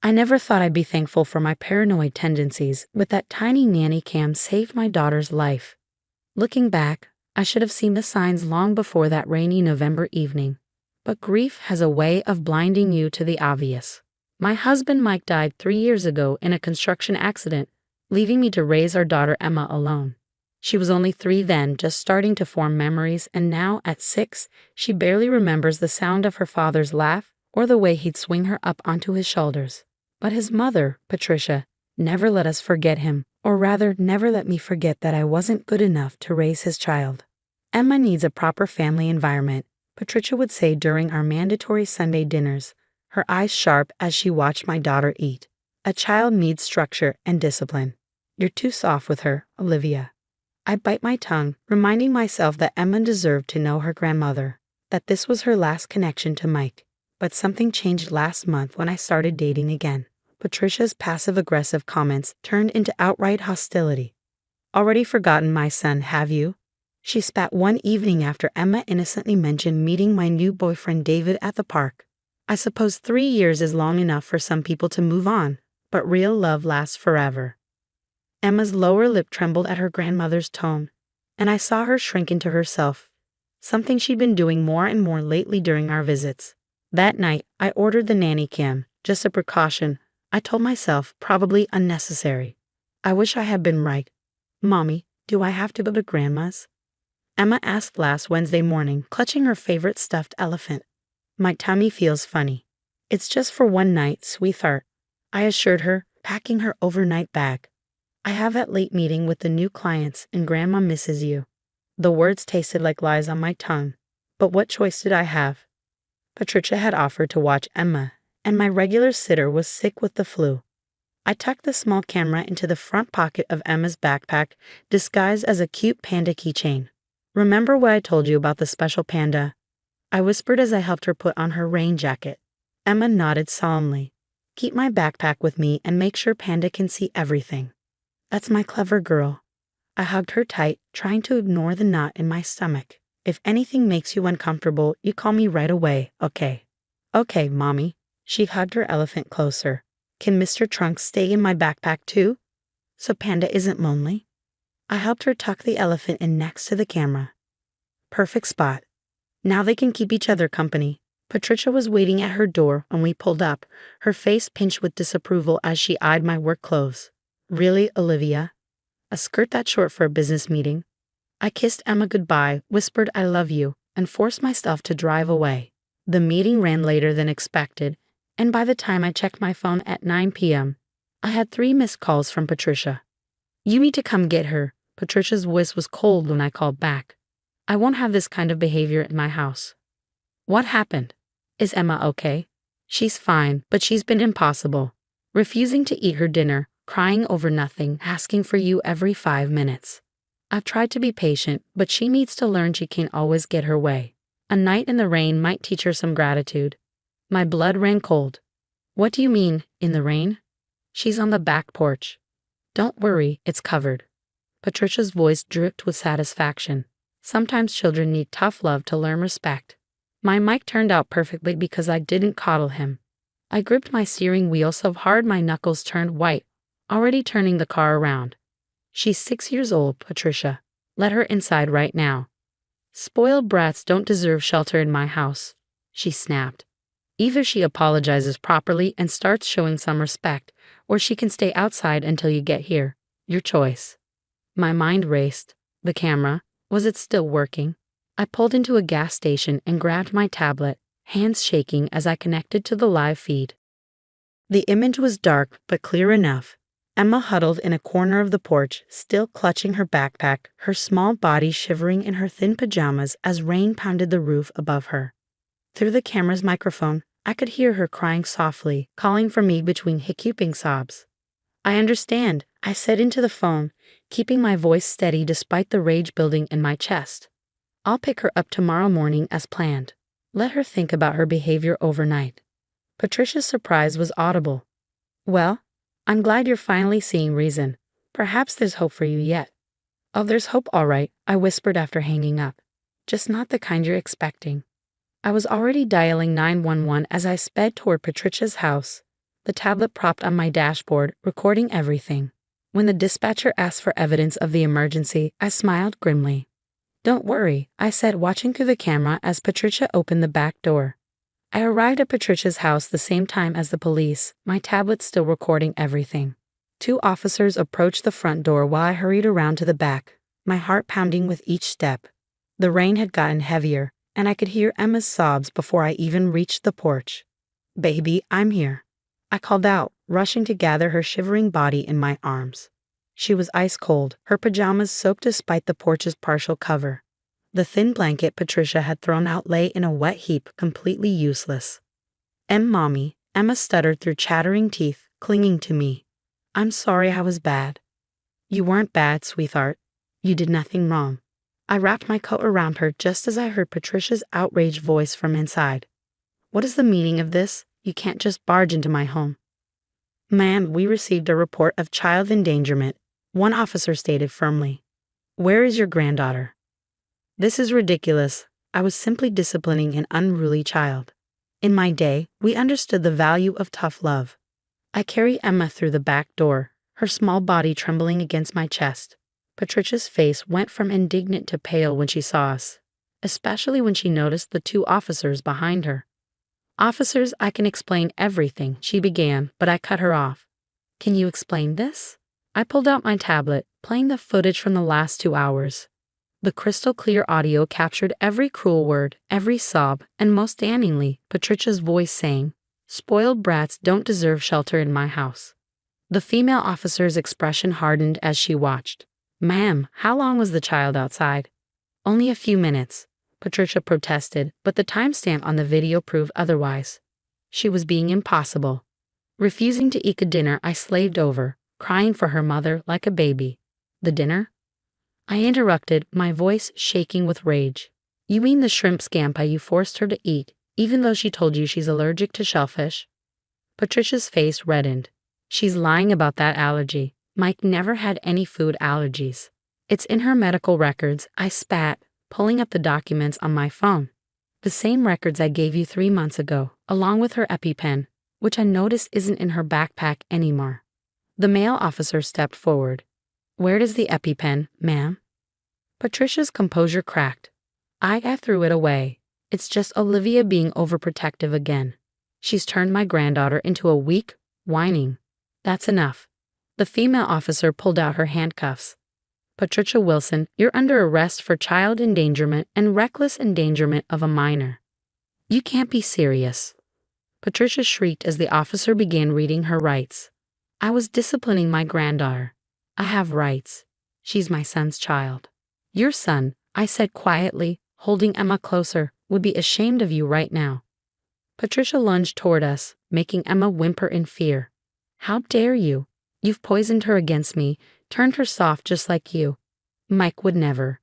I never thought I'd be thankful for my paranoid tendencies, but that tiny nanny cam saved my daughter's life. Looking back, I should have seen the signs long before that rainy November evening. But grief has a way of blinding you to the obvious. My husband Mike died 3 years ago in a construction accident, leaving me to raise our daughter Emma alone. She was only 3 then, just starting to form memories, and now, at 6, she barely remembers the sound of her father's laugh or the way he'd swing her up onto his shoulders. But his mother, Patricia, never let us forget him, or rather, never let me forget that I wasn't good enough to raise his child. Emma needs a proper family environment, Patricia would say during our mandatory Sunday dinners, her eyes sharp as she watched my daughter eat. A child needs structure and discipline. You're too soft with her, Olivia. I bite my tongue, reminding myself that Emma deserved to know her grandmother, that this was her last connection to Mike. But something changed last month when I started dating again. Patricia's passive-aggressive comments turned into outright hostility. "Already forgotten my son, have you?" She spat one evening after Emma innocently mentioned meeting my new boyfriend David at the park. I suppose 3 years is long enough for some people to move on, but real love lasts forever. Emma's lower lip trembled at her grandmother's tone, and I saw her shrink into herself, something she'd been doing more and more lately during our visits. That night, I ordered the nanny cam, just a precaution, I told myself, probably unnecessary. I wish I had been right. "Mommy, do I have to go to Grandma's?" Emma asked last Wednesday morning, clutching her favorite stuffed elephant. "My tummy feels funny." "It's just for one night, sweetheart," I assured her, packing her overnight bag. "I have that late meeting with the new clients and Grandma misses you." The words tasted like lies on my tongue, but what choice did I have? Patricia had offered to watch Emma, and my regular sitter was sick with the flu. I tucked the small camera into the front pocket of Emma's backpack, disguised as a cute panda keychain. "Remember what I told you about the special panda?" I whispered as I helped her put on her rain jacket. Emma nodded solemnly. "Keep my backpack with me and make sure Panda can see everything." "That's my clever girl." I hugged her tight, trying to ignore the knot in my stomach. "If anything makes you uncomfortable, you call me right away, okay?" "Okay, Mommy." She hugged her elephant closer. "Can Mr. Trunks stay in my backpack too? So Panda isn't lonely?" I helped her tuck the elephant in next to the camera. Perfect spot. Now they can keep each other company. Patricia was waiting at her door when we pulled up, her face pinched with disapproval as she eyed my work clothes. "Really, Olivia? A skirt that short for a business meeting?" I kissed Emma goodbye, whispered "I love you," and forced myself to drive away. The meeting ran later than expected, and by the time I checked my phone at 9 p.m., I had 3 missed calls from Patricia. "You need to come get her." Patricia's voice was cold when I called back. "I won't have this kind of behavior in my house." "What happened? Is Emma okay?" "She's fine, but she's been impossible. Refusing to eat her dinner, crying over nothing, asking for you every 5 minutes. I've tried to be patient, but she needs to learn she can't always get her way. A night in the rain might teach her some gratitude." My blood ran cold. "What do you mean, in the rain?" "She's on the back porch." "Don't worry, it's covered." Patricia's voice dripped with satisfaction. Sometimes children need tough love to learn respect. My mic turned out perfectly because I didn't coddle him. I gripped my steering wheel so hard my knuckles turned white, already turning the car around. "She's 6 years old, Patricia. Let her inside right now." "Spoiled brats don't deserve shelter in my house," she snapped. "Either she apologizes properly and starts showing some respect, or she can stay outside until you get here. Your choice." My mind raced. The camera, was it still working? I pulled into a gas station and grabbed my tablet, hands shaking as I connected to the live feed. The image was dark but clear enough. Emma huddled in a corner of the porch, still clutching her backpack, her small body shivering in her thin pajamas as rain pounded the roof above her. Through the camera's microphone, I could hear her crying softly, calling for me between hiccuping sobs. "I understand," I said into the phone, keeping my voice steady despite the rage building in my chest. "I'll pick her up tomorrow morning as planned. Let her think about her behavior overnight." Patricia's surprise was audible. "Well, I'm glad you're finally seeing reason. Perhaps there's hope for you yet." "Oh, there's hope all right," I whispered after hanging up. "Just not the kind you're expecting." I was already dialing 911 as I sped toward Patricia's house. the tablet propped on my dashboard, recording everything. When the dispatcher asked for evidence of the emergency, I smiled grimly. "Don't worry," I said, watching through the camera as Patricia opened the back door. I arrived at Patricia's house the same time as the police, my tablet still recording everything. 2 officers approached the front door while I hurried around to the back, my heart pounding with each step. The rain had gotten heavier, and I could hear Emma's sobs before I even reached the porch. "Baby, I'm here," I called out, rushing to gather her shivering body in my arms. She was ice cold, her pajamas soaked despite the porch's partial cover. The thin blanket Patricia had thrown out lay in a wet heap, completely useless. Mommy," Emma stuttered through chattering teeth, clinging to me. "I'm sorry I was bad." "You weren't bad, sweetheart. You did nothing wrong." I wrapped my coat around her just as I heard Patricia's outraged voice from inside. "What is the meaning of this? You can't just barge into my home." "Ma'am, we received a report of child endangerment," one officer stated firmly. "Where is your granddaughter?" "This is ridiculous. I was simply disciplining an unruly child. In my day, we understood the value of tough love." I carried Emma through the back door, her small body trembling against my chest. Patricia's face went from indignant to pale when she saw us, especially when she noticed the 2 officers behind her. "Officers, I can explain everything," she began, but I cut her off. "Can you explain this?" I pulled out my tablet, playing the footage from the last 2 hours. The crystal clear audio captured every cruel word, every sob, and most damningly, Patricia's voice saying, "Spoiled brats don't deserve shelter in my house." The female officer's expression hardened as she watched. "Ma'am, how long was the child outside?" "Only a few minutes," Patricia protested, but the timestamp on the video proved otherwise. She was being impossible. Refusing to eat a dinner I slaved over, crying for her mother like a baby. "The dinner?" I interrupted, my voice shaking with rage. "You mean the shrimp scampi you forced her to eat, even though she told you she's allergic to shellfish?" Patricia's face reddened. "She's lying about that allergy. Mike never had any food allergies. It's in her medical records," I spat, pulling up the documents on my phone. "The same records I gave you 3 months ago, along with her EpiPen, which I noticed isn't in her backpack anymore." The male officer stepped forward. "Where is the EpiPen, ma'am?" Patricia's composure cracked. I threw it away. It's just Olivia being overprotective again. She's turned my granddaughter into a weak, whining. That's enough. The female officer pulled out her handcuffs. "Patricia Wilson, you're under arrest for child endangerment and reckless endangerment of a minor." "You can't be serious." Patricia shrieked as the officer began reading her rights. "I was disciplining my granddaughter. I have rights. She's my son's child." "Your son," I said quietly, holding Emma closer, "would be ashamed of you right now." Patricia lunged toward us, making Emma whimper in fear. "How dare you? You've poisoned her against me, turned her soft just like you. Mike would never."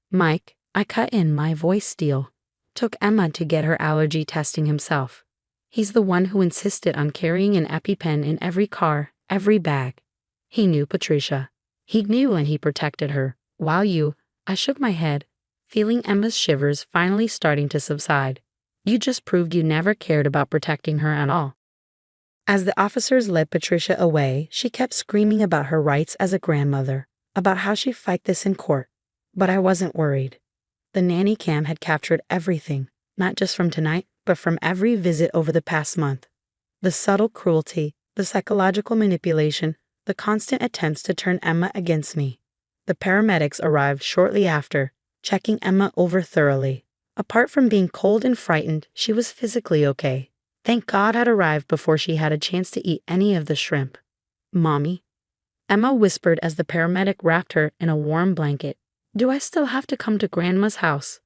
"Mike," I cut in, my voice steel, "took Emma to get her allergy testing himself. He's the one who insisted on carrying an EpiPen in every car, every bag. He knew Patricia. He knew and he protected her. While you," I shook my head, feeling Emma's shivers finally starting to subside. "You just proved you never cared about protecting her at all." As the officers led Patricia away, she kept screaming about her rights as a grandmother, about how she'd fight this in court. But I wasn't worried. The nanny cam had captured everything, not just from tonight, but from every visit over the past month. The subtle cruelty, the psychological manipulation, the constant attempts to turn Emma against me. The paramedics arrived shortly after, checking Emma over thoroughly. Apart from being cold and frightened, she was physically okay. Thank God I'd arrived before she had a chance to eat any of the shrimp. "Mommy," Emma whispered as the paramedic wrapped her in a warm blanket. "Do I still have to come to Grandma's house?"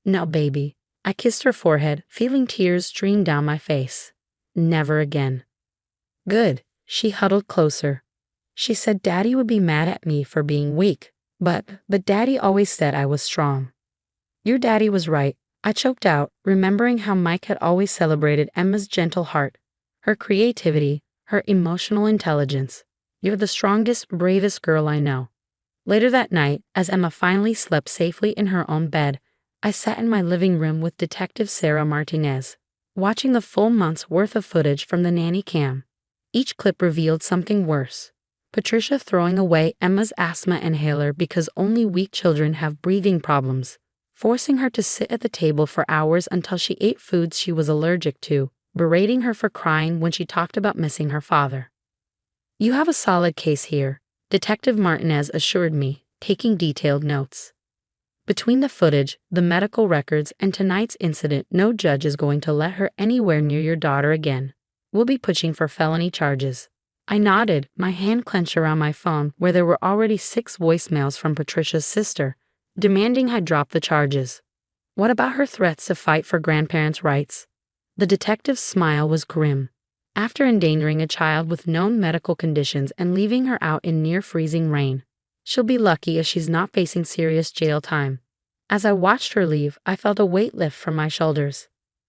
"No, baby." I kissed her forehead, feeling tears stream down my face. "Never again." "Good." She huddled closer. She said Daddy would be mad at me for being weak, but Daddy always said I was strong. Your daddy was right. I choked out, remembering how Mike had always celebrated Emma's gentle heart, her creativity, her emotional intelligence. "You're the strongest, bravest girl I know." Later that night, as Emma finally slept safely in her own bed, I sat in my living room with Detective Sarah Martinez. watching the full month's worth of footage from the nanny cam. Each clip revealed something worse. Patricia throwing away Emma's asthma inhaler because only weak children have breathing problems, forcing her to sit at the table for hours until she ate foods she was allergic to, berating her for crying when she talked about missing her father. "You have a solid case here," Detective Martinez assured me, taking detailed notes. "Between the footage, the medical records, and tonight's incident, no judge is going to let her anywhere near your daughter again. We'll be pushing for felony charges." I nodded, my hand clenched around my phone where there were already 6 voicemails from Patricia's sister, demanding I drop the charges. What about her threats to fight for grandparents' rights? The detective's smile was grim. After endangering a child with known medical conditions and leaving her out in near-freezing rain, she'll be lucky if she's not facing serious jail time. As I watched her leave, I felt a weight lift from my shoulders.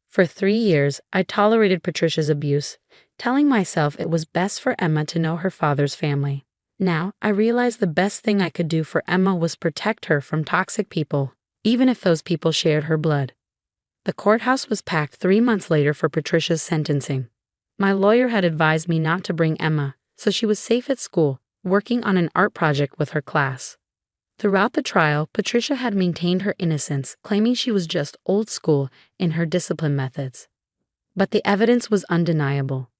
For 3 years, I tolerated Patricia's abuse, telling myself it was best for Emma to know her father's family. Now, I realized the best thing I could do for Emma was protect her from toxic people, even if those people shared her blood. The courthouse was packed 3 months later for Patricia's sentencing. My lawyer had advised me not to bring Emma, so she was safe at school, working on an art project with her class. Throughout the trial, Patricia had maintained her innocence, claiming she was just old school in her discipline methods. But the evidence was undeniable.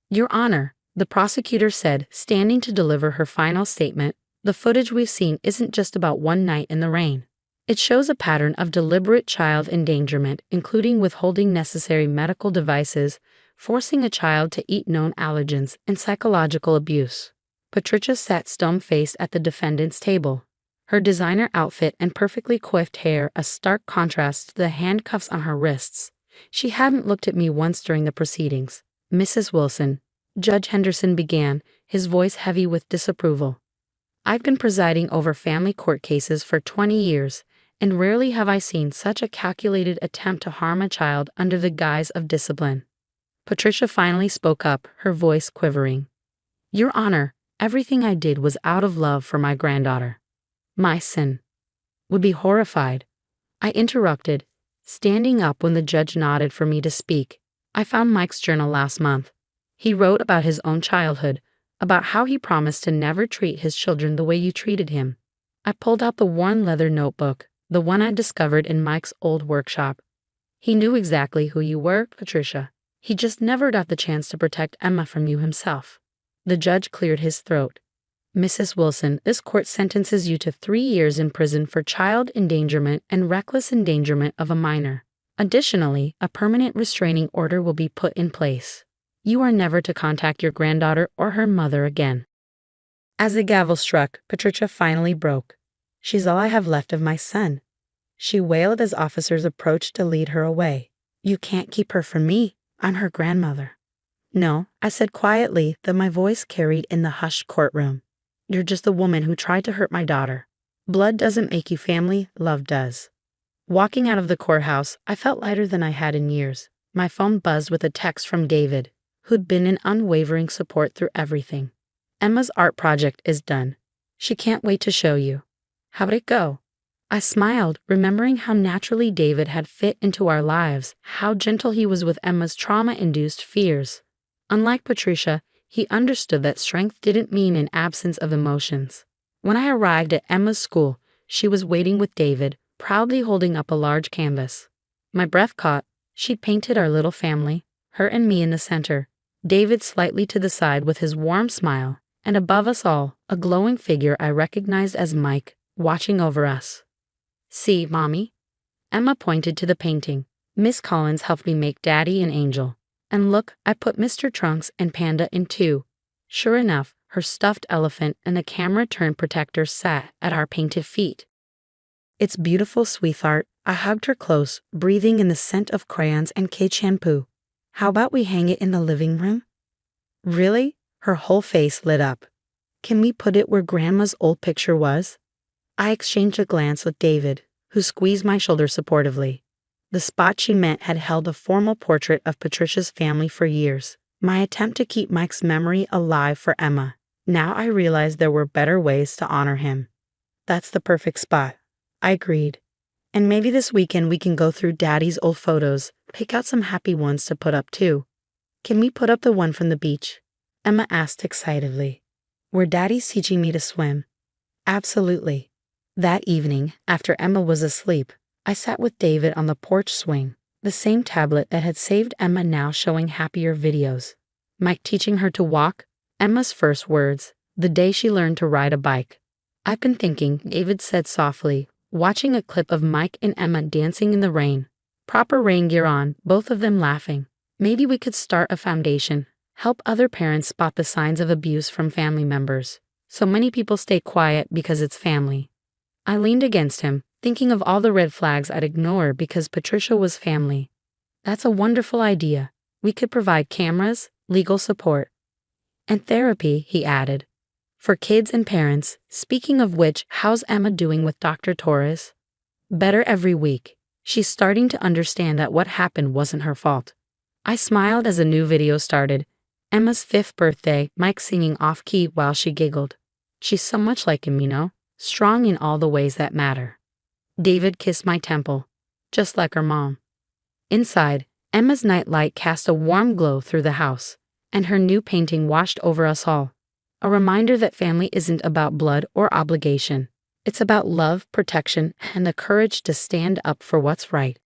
"Your Honor," the prosecutor said, standing to deliver her final statement, "the footage we've seen isn't just about one night in the rain. It shows a pattern of deliberate child endangerment, including withholding necessary medical devices, forcing a child to eat known allergens, and psychological abuse." Patricia sat stone-faced at the defendant's table, her designer outfit and perfectly coiffed hair a stark contrast to the handcuffs on her wrists. She hadn't looked at me once during the proceedings. "Mrs. Wilson," Judge Henderson began, his voice heavy with disapproval. "I've been presiding over family court cases for 20 years, and rarely have I seen such a calculated attempt to harm a child under the guise of discipline." Patricia finally spoke up, her voice quivering. "Your Honor, everything I did was out of love for my granddaughter. My son would be horrified." I interrupted, standing up when the judge nodded for me to speak. "I found Mike's journal last month. He wrote about his own childhood, about how he promised to never treat his children the way you treated him." I pulled out the worn leather notebook, the one I discovered in Mike's old workshop. "He knew exactly who you were, Patricia. He just never got the chance to protect Emma from you himself." The judge cleared his throat. "Mrs. Wilson, this court sentences you to 3 years in prison for child endangerment and reckless endangerment of a minor. Additionally, a permanent restraining order will be put in place. You are never to contact your granddaughter or her mother again." As the gavel struck, Patricia finally broke. "She's all I have left of my son," she wailed as officers approached to lead her away. "You can't keep her from me. I'm her grandmother." "No," I said quietly, though my voice carried in the hushed courtroom. "You're just the woman who tried to hurt my daughter. Blood doesn't make you family, love does." Walking out of the courthouse, I felt lighter than I had in years. My phone buzzed with a text from David, who'd been in unwavering support through everything. "Emma's art project is done. She can't wait to show you." "How'd it go?" I smiled, remembering how naturally David had fit into our lives, how gentle he was with Emma's trauma-induced fears. Unlike Patricia, he understood that strength didn't mean an absence of emotions. When I arrived at Emma's school, she was waiting with David, proudly holding up a large canvas. My breath caught. She'd painted our little family, her and me in the center, David slightly to the side with his warm smile, and above us all, a glowing figure I recognized as Mike, watching over us. "See, Mommy?" Emma pointed to the painting. "Miss Collins helped me make Daddy an angel. And look, I put Mr. Trunks and Panda in too." Sure enough, her stuffed elephant and the camera-turned protector sat at our painted feet. "It's beautiful, sweetheart." I hugged her close, breathing in the scent of crayons and kid shampoo. "How about we hang it in the living room?" "Really?" Her whole face lit up. "Can we put it where Grandma's old picture was?" I exchanged a glance with David, who squeezed my shoulder supportively. The spot she meant had held a formal portrait of Patricia's family for years, my attempt to keep Mike's memory alive for Emma. Now I realized there were better ways to honor him. "That's the perfect spot," I agreed. "And maybe this weekend we can go through Daddy's old photos, Pick out some happy ones to put up too. Can we put up the one from the beach? Emma asked excitedly. Where Daddy's teaching me to swim. Absolutely. That evening, after Emma was asleep, I sat with David on the porch swing, the same tablet that had saved Emma now showing happier videos. Mike teaching her to walk, Emma's first words, the day she learned to ride a bike. I've been thinking, David said softly, watching a clip of Mike and Emma dancing in the rain. Proper rain gear on, both of them laughing. Maybe we could start a foundation, help other parents spot the signs of abuse from family members. So many people stay quiet because it's family. I leaned against him, thinking of all the red flags I'd ignore because Patricia was family. That's a wonderful idea. We could provide cameras, legal support, and therapy, he added. For kids and parents. Speaking of which, how's Emma doing with Dr. Torres? Better every week. She's starting to understand that what happened wasn't her fault. I smiled as a new video started. Emma's 5th birthday, Mike singing off-key while she giggled. She's so much like him, you know, strong in all the ways that matter. David kissed my temple, just like her mom. Inside, Emma's nightlight cast a warm glow through the house, and her new painting washed over us all. A reminder that family isn't about blood or obligation. It's about love, protection, and the courage to stand up for what's right.